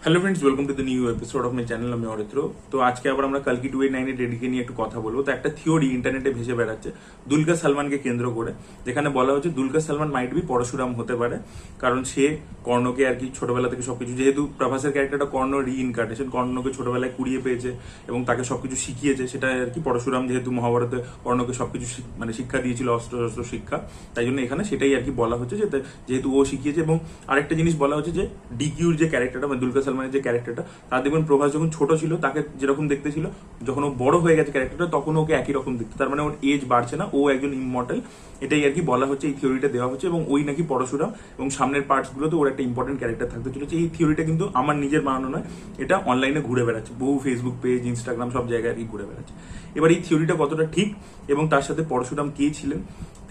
Hello friends, welcome to the new episode of my channel. আমি অরিত্র। তো আজকে আবার আমরা কালকি 289 রেডিকে নিয়ে একটু কথা বলবো। তো একটা থিওরি ইন্টারনেটে ভেসে বেড়াচ্ছে দুলকার সালমানকে কেন্দ্র করে, যেখানে বলা হচ্ছে দুলকার সালমান মাইট বি পরশুরাম হতে পারে, কারণ সে কর্ণকে আর কি ছোটবেলা থেকে সবকিছু, যেহেতু প্রভাসের ক্যারেক্টারটা কর্ণ রিইনকার্নেশন, কর্ণকে ছোটবেলায় কুড়িয়ে পেয়েছে এবং তাকে সবকিছু শিখিয়েছে, সেটা আর কি পরশুরাম যেহেতু মহাভারতে কর্ণকে সবকিছু মানে শিক্ষা দিয়েছিল, অস্ত্র শস্ত্র শিক্ষা, তাই জন্য এখানে সেটাই আর কি বলা হচ্ছে যে যেহেতু ও শিখিয়েছে। এবং আরেকটা জিনিস বলা হচ্ছে যে ডিকিউর যে ক্যারেক্টারটা মানে দুলকার সালমানের যে ক্যারেক্টারটা, তার দেখবেন প্রভাস যখন ছোট ছিল তাকে যেরকম দেখতে ছিল, যখন ও বড় হয়ে গেছে ক্যারেক্টারটা তখন ওকে একই রকম দেখতে, তার মানে ওর এজ বাড়ছে না, ও একজন ইমমর্টাল, এটাই আর কি বলা হচ্ছে, এই থিওরিটা দেওয়া হচ্ছে। এবং ওই নাকি পরশুরাম এবং সামনের পার্টস গুলোতে ওর একটা ইম্পর্টেন্ট ক্যারেক্টার থাকতে চলেছে। এই থিওরিটা কিন্তু আমার নিজের বানানো নয়, এটা অনলাইনে ঘুরে বেড়াচ্ছে, বহু ফেসবুক পেজ, ইনস্টাগ্রাম, সব জায়গায় আর কি ঘুরে বেড়াচ্ছে। এবার এই থিওরিটা কতটা ঠিক এবং তার সাথে পরশুরাম কে ছিলেন,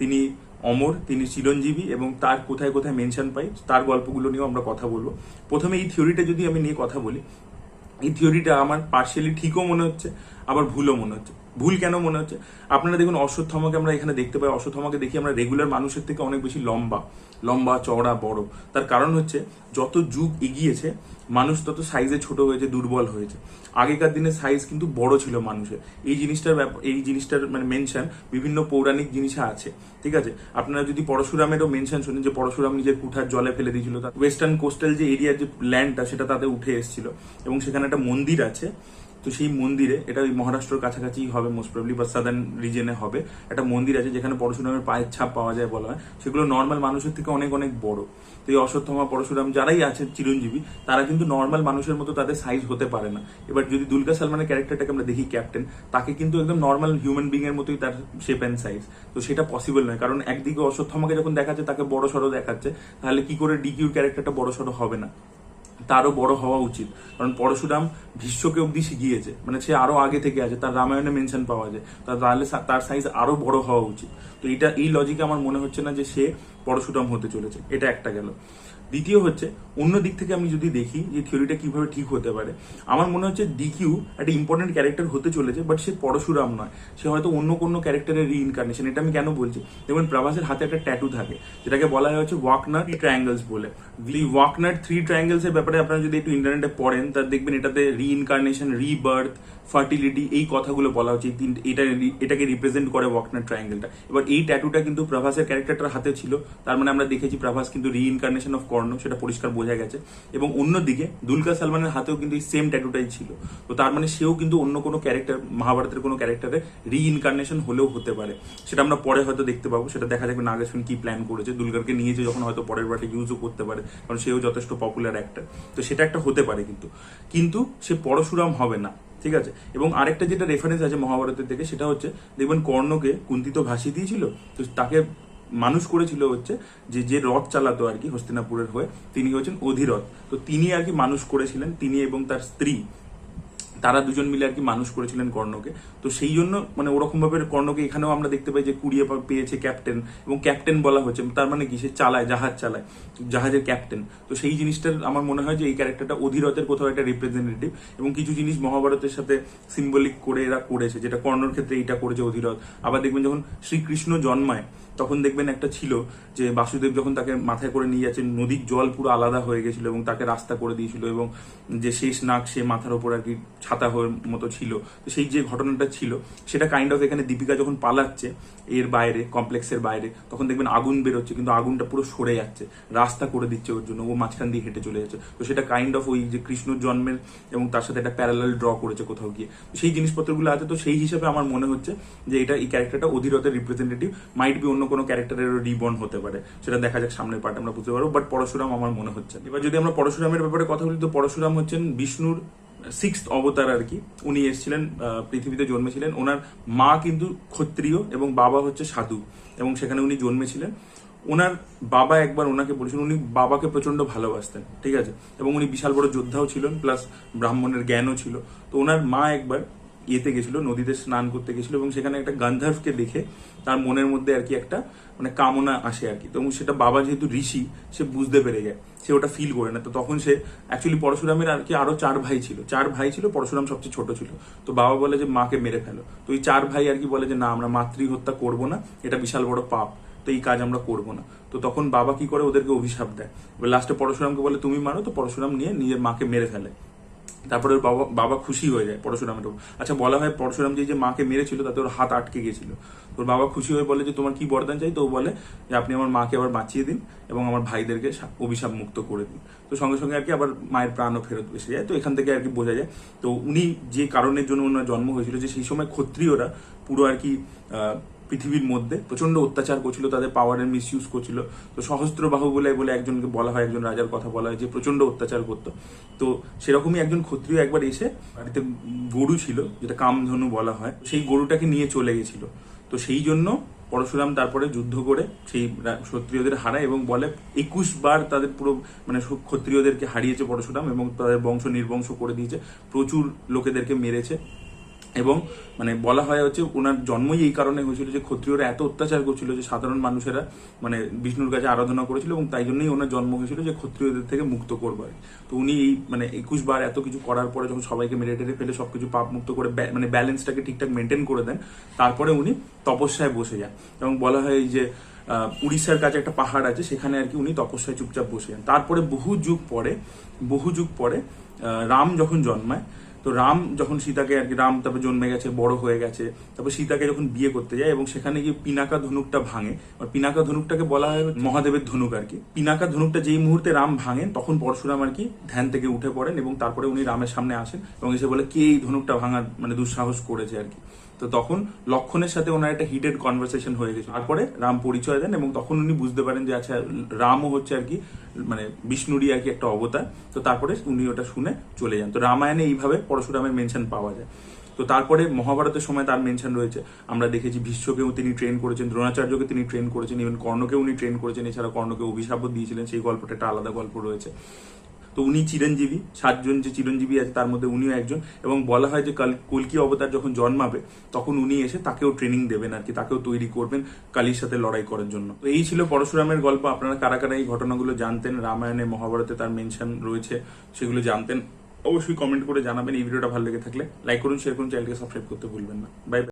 তিনি অমর, তিনি চিরঞ্জীবী এবং তার কোথায় কোথায় মেনশন পাই, তার গল্পগুলো নিয়েও আমরা কথা বলবো। প্রথমে এই থিওরিটা যদি আমি নিয়ে কথা বলি, এই থিওরিটা আমার পার্শিয়ালি ঠিকও মনে হচ্ছে, আবার ভুলও মনে হচ্ছে। ভুল কেন মনে হচ্ছে? আপনারা দেখুন, অশ্বত্থামাকে আমরা এখানে দেখতে পাই, অশ্বত্থামাকে দেখি আমরা রেগুলার মানুষের থেকে অনেক বেশি লম্বা লম্বা, চওড়া, বড়। তার কারণ হচ্ছে যত যুগ এগিয়েছে মানুষ তত সাইজে ছোট হয়েছে, দুর্বল হয়েছে। আগেকার দিনে সাইজ কিন্তু বড় ছিল মানুষের। এই জিনিসটার মানে মেনশন বিভিন্ন পৌরাণিক জিনিসে আছে, ঠিক আছে? আপনারা যদি পরশুরামেরও মেনশন শুনেন যে পরশুরাম নিজের কুঠার জলে ফেলে দিয়েছিল, ওয়েস্টার্ন কোস্টাল যে এরিয়ার যে ল্যান্ডটা সেটা তাদের উঠে এসেছিল এবং সেখানে একটা মন্দির আছে। তো সেই মন্দিরে, এটা ওই মহারাষ্ট্রের কাছাকাছি হবে মোস্ট প্রবলি, বা সাদার্ন রিজনে হবে, একটা মন্দির আছে যেখানে পরশুরামের পায়ের ছাপ পাওয়া যায় বলা হয়। সেগুলো নর্মাল মানুষের থেকে অনেক অনেক বড়। তো এই অশ্বত্থামা, পরশুরাম যারাই আছে চিরঞ্জীবী, তারা কিন্তু নর্মাল মানুষের মতো তাদের সাইজ হতে পারে না। এবার যদি দুলকার সালমানের ক্যারেক্টারটাকে আমরা দেখি, ক্যাপ্টেন, তাকে কিন্তু একদম নর্মাল হিউম্যান বিং এর মতোই তার শেপ অ্যান্ড সাইজ। তো সেটা পসিবল নয়, কারণ একদিকে অশ্বত্থামাকে যখন দেখাচ্ছে তাকে বড় সড়ো দেখাচ্ছে, তাহলে কি করে ডিকিউর ক্যারেক্টারটা বড় সড়ো হবে না? তারও বড় হওয়া উচিত, কারণ পরশুরাম ভীষ্মকে অব্দি শিখিয়েছে, মানে সে আরো আগে থেকে আছে, তার রামায়ণে মেনশন পাওয়া যায়, তাহলে তার সাইজ আরো বড় হওয়া উচিত। তো এই লজিকে আমার মনে হচ্ছে না যে সে পরশুরাম হতে চলেছে। এটা একটা গেল। দ্বিতীয় হচ্ছে, অন্য দিক থেকে আমি যদি দেখি যে থিওরিটা কিভাবে ঠিক হতে পারে, আমার মনে হচ্ছে ডিকিউ একটা ইম্পর্টেন্ট ক্যারেক্টার হতে চলেছে, বাট সে পরশুরাম নয়, সে হয়তো অন্য কোনো ক্যারেক্টারের রিইনকার্নেশন। এটা আমি কেন বলছি? দেখুন, প্রভাসের হাতে একটা ট্যাটু থাকে, যেটাকে বলা হয় হচ্ছে ওয়াকনার ট্রায়াঙ্গেলস বলে। এই ওয়াকনার 3 ট্রায়াঙ্গেলস এর ব্যাপারে আপনারা যদি একটু ইন্টারনেটে পড়েন, তার দেখবেন এটাতে রিইনকার্নেশন, রিবার্থ, ফার্টিলিটি, এই কথাগুলো বলা হচ্ছে। এটাকে রিপ্রেজেন্ট করে ওয়াকনার ট্রায়াঙ্গেলটা। এবার এই ট্যাটুটা কিন্তু প্রভাসের ক্যারেক্টারটার হাতে ছিল, তার মানে আমরা দেখেছি প্রভাস কিন্তু রিইনকার্নেশন অফ কর্ণ, সেটা পরিষ্কার বোঝা গেছে। এবং অন্যদিকে দুলকার সালমানের হাতেও কিন্তু এই সেম ট্যাটুটাই ছিল। তো তার মানে সেও কিন্তু অন্য কোনো ক্যারেক্টার, মহাভারতের কোনো ক্যারেক্টারে রিইনকার্নেশন হলেও হতে পারে। সেটা আমরা পরে হয়তো দেখতে পাবো, সেটা দেখা যাবে নাগেশ্বর কি প্ল্যান করেছে, দুলকারকে নিয়েছে যখন, হয়তো পরের বারে ইউজও করতে পারে, কারণ সেও যথেষ্ট পপুলার অ্যাক্টর। তো সেটা একটা হতে পারে, কিন্তু সে পরশুরাম হবে না, ঠিক আছে? এবং আরেকটা যেটা রেফারেন্স আছে মহাভারতের থেকে, সেটা হচ্ছে দেখবেন কর্ণকে কুন্তি তো ভাসিয়ে দিয়েছিল, তো তাকে মানুষ করেছিল হচ্ছে যে রথ চালাতো আর কি হস্তিনাপুরের হয়ে, তিনি হচ্ছেন অধিরথ। তো তিনি আর কি মানুষ করেছিলেন, তিনি এবং তার স্ত্রী, তারা দুজন মিলে আর কি মানুষ করেছিলেন কর্ণকে। তো সেই জন্য মানে ওরকম ভাবে কর্ণকে এখানেও আমরা দেখতে পাই যে কুড়িয়ে পেয়েছে ক্যাপ্টেন, এবং ক্যাপ্টেন বলা হচ্ছে, তার মানে কি, সে চালায়, জাহাজ চালায়, জাহাজের ক্যাপ্টেন। তো সেই জিনিসটার আমার মনে হয় যে এই ক্যারেক্টারটা অধিরথের কোথাও একটা রিপ্রেজেন্টেটিভ, এবং কিছু জিনিস মহাভারতের সাথে সিম্বলিক করে এরা করেছে, যেটা কর্ণর ক্ষেত্রে এইটা করেছে অধিরথ। আবার দেখবেন যখন শ্রীকৃষ্ণ জন্মায়, তখন দেখবেন একটা ছিল যে বাসুদেব যখন তাকে মাথায় করে নিয়ে যাচ্ছে, নদীর জল পুরো আলাদা হয়ে গেছিল এবং তাকে রাস্তা করে দিয়েছিল, এবং যে শেষ নাগ সে মাথার ওপর আর কি ছাতা হয়ে মতো ছিল। তো সেই যে ঘটনাটা ছিল, সেটা কাইন্ড অফ এখানে দীপিকা যখন পালাচ্ছে এর বাইরে, কমপ্লেক্সের বাইরে, তখন দেখবেন আগুন বেরোচ্ছে, কিন্তু আগুনটা পুরো সরে যাচ্ছে, রাস্তা করে দিচ্ছে ওর জন্য, ও মাঝখান দিয়ে হেঁটে চলে যাচ্ছে। তো সেটা কাইন্ড অফ ওই যে কৃষ্ণর জন্মের এবং তার সাথে একটা প্যারালাল ড্র করেছে কোথাও গিয়ে। সেই জিনিসপত্রগুলো আছে। তো সেই হিসাবে আমার মনে হচ্ছে যে এই ক্যারেক্টারটা অধিরথের রিপ্রেজেন্টেটিভ, মাইট বি অন্য কোনো ক্যারেক্টারের রিবর্ন হতে পারে, সেটা দেখা যাক সামনের পার্ট আমরা বুঝতে পারবো। বাট পরশুরাম আমার মনে হচ্ছে। এবার যদি আমরা পরশুরামের ব্যাপারে কথা বলি, তো পরশুরাম হচ্ছেন বিষ্ণুর 6th অবতার আর কি। উনি এসেছিলেন, পৃথিবীতে জন্মেছিলেন। ওনার মা কিন্তু ক্ষত্রিয় এবং বাবা হচ্ছে সাধু, এবং সেখানে উনি জন্মেছিলেন। ওনার বাবা একবার ওনাকে বলেছিলেন, উনি বাবাকে প্রচন্ড ভালোবাসতেন, ঠিক আছে, এবং উনি বিশাল বড় যোদ্ধাও ছিলেন, প্লাস ব্রাহ্মণের জ্ঞানও ছিল। তো ওনার মা একবার ইয়েতে গেছিল, নদীতে স্নান করতে গেছিল, এবং সেখানে একটা গান্ধার্ভকে দেখে তার মনের মধ্যে আর কি একটা মানে কামনা আসে আর কি। তো সেটা বাবা যেহেতু ঋষি, সে বুঝতে পেরে যায়, সে ওটা ফিল করে না। তো তখন সে অ্যাকচুয়ালি পরশুরামের আর কি আরো 4 ভাই ছিল, পরশুরাম সবচেয়ে ছোট ছিল। তো বাবা বলে যে মাকে মেরে ফেলো। তো এই 4 ভাই আর কি বলে যে না, আমরা মাতৃ হত্যা করবো না, এটা বিশাল বড় পাপ, তো এই কাজ আমরা করবো না। তো তখন বাবা কি করে, ওদেরকে অভিশাপ দেয়। এবার লাস্টে পরশুরামকে বলে তুমি মারো, তো পরশুরাম নিয়ে নিজের মাকে মেরে ফেলে। তারপরে ওর বাবা বাবা খুশি হয়ে যায় পরশুরামের উপর। আচ্ছা, বলা হয় পরশুরাম যে মাকে মেরেছিল তাতে ওর হাত আটকে গেছিল। তোর বাবা খুশি হয়ে বলে যে তোমার কি বরদান চাই, তো ও বলে যে আপনি আমার মাকে আবার বাঁচিয়ে দিন এবং আমার ভাইদেরকে অভিশাপ মুক্ত করে দিন। তো সঙ্গে সঙ্গে আর কি আবার মায়ের প্রাণও ফেরত এসে যায়। তো এখান থেকে আর কি বোঝা যায় তো উনি যে কারণের জন্য ওনার জন্ম হয়েছিল, যে সেই সময় ক্ষত্রিয়রা পুরো আর কি পৃথিবীর মধ্যে প্রচন্ড অত্যাচার করছিল, তাদের পাওয়ারের মিসইউজ করছিল। তো সহস্রবাহু বলে বলে একজনকে বলা হয়, একজন রাজার কথা বলা হয় যে প্রচন্ড অত্যাচার করতো। তো সেরকমই একজন ক্ষত্রিয় একবার এসে বাড়িতে গরু ছিল, যেটা কামধনু বলা হয়, সেই গরুটাকে নিয়ে চলে গেছিল। তো সেই জন্য পরশুরাম তারপরে যুদ্ধ করে সেই ক্ষত্রিয়দের হারায় এবং বলে 21 বার তাদের পুরো মানে ক্ষত্রিয়দেরকে হারিয়েছে পরশুরাম এবং তাদের বংশ নির্বংশ করে দিয়েছে, প্রচুর লোকেদেরকে মেরেছে। এবং মানে বলা হয় হচ্ছে ওনার জন্মই এই কারণে হয়েছিল যে ক্ষত্রিয়রা এত অত্যাচার করছিল যে সাধারণ মানুষেরা মানে বিষ্ণুর কাছে আরাধনা করেছিল, এবং তাই জন্যই ওনার জন্ম হয়েছিল যে ক্ষত্রিয়দের থেকে মুক্ত করবার। তো উনি এই মানে 21 বার এত কিছু করার পরে যখন সবাইকে মেরে টেরে ফেলে সবকিছু পাপ মুক্ত করে মানে ব্যালেন্সটাকে ঠিকঠাক মেনটেন করে দেন, তারপরে উনি তপস্যায় বসে যান। এবং বলা হয় যে উড়িষ্যার কাছে একটা পাহাড় আছে, সেখানে আর কি উনি তপস্যায় চুপচাপ বসে যান। তারপরে বহু যুগ পরে রাম যখন জন্মায়, তো রাম যখন সীতাকে আর কি, রাম তারপর জন্মে গেছে, বড় হয়ে গেছে, তারপর সীতাকে যখন বিয়ে করতে যায় এবং সেখানে গিয়ে পিনাকা ধনুকটা ভাঙে। আর পিনাকা ধনুকটাকে বলা হয় মহাদেবের ধনুক আর কি। পিনাকা ধনুকটা যেই মুহূর্তে রাম ভাঙেন, তখন পরশুরাম আর কি ধ্যান থেকে উঠে পড়েন এবং তারপরে উনি রামের সামনে আসেন এবং এসে বলে কে এই ধনুকটা ভাঙার মানে দুঃসাহস করেছে আর কি। তো তখন লক্ষণের সাথে ওনার একটা হিটেড কনভারসেশন হয়ে গেছে। তারপরে রাম পরিচয় দেন এবং তখন উনি বুঝতে পারেন যে আচ্ছা রামও হচ্ছে আর কি মানে বিষ্ণুরই আর কি একটা অবতার। তো তারপরে উনি ওটা শুনে চলে যান। তো রামায়ণে এইভাবে পরশুরামের মেনশন পাওয়া যায়। তো তারপরে মহাভারতের সময় তার মেনশন রয়েছে, আমরা দেখেছি ভীষ্মকেও তিনি ট্রেন করেছেন, দ্রোণাচার্যকে তিনি ট্রেন করেছেন, ইভেন কর্ণকে উনি ট্রেন করেছেন। এছাড়া কর্ণকে অভিশাপও দিয়েছিলেন, সেই গল্পটা একটা আলাদা গল্প রয়েছে। তো উনি চিরঞ্জীবী, 7জন যে চিরঞ্জীবী আছে তার মধ্যে উনিও একজন। এবং বলা হয় যে কল্কি অবতার যখন জন্মাবে তখন উনি এসে তাকেও ট্রেনিং দেবেন আর কি, তাকেও তৈরি করবেন কালীর সাথে লড়াই করার জন্য। তো এই ছিল পরশুরামের গল্প। আপনারা কারা কারা এই ঘটনাগুলো জানতেন, রামায়ণে মহাভারতে তার মেনশন রয়েছে সেগুলো জানতেন, অবশ্যই কমেন্ট করে জানাবেন। এই ভিডিওটা ভালো লেগে থাকলে লাইক করুন, শেয়ার করুন, চ্যানেলকে সাবস্ক্রাইব করতে ভুলবেন না। বাই।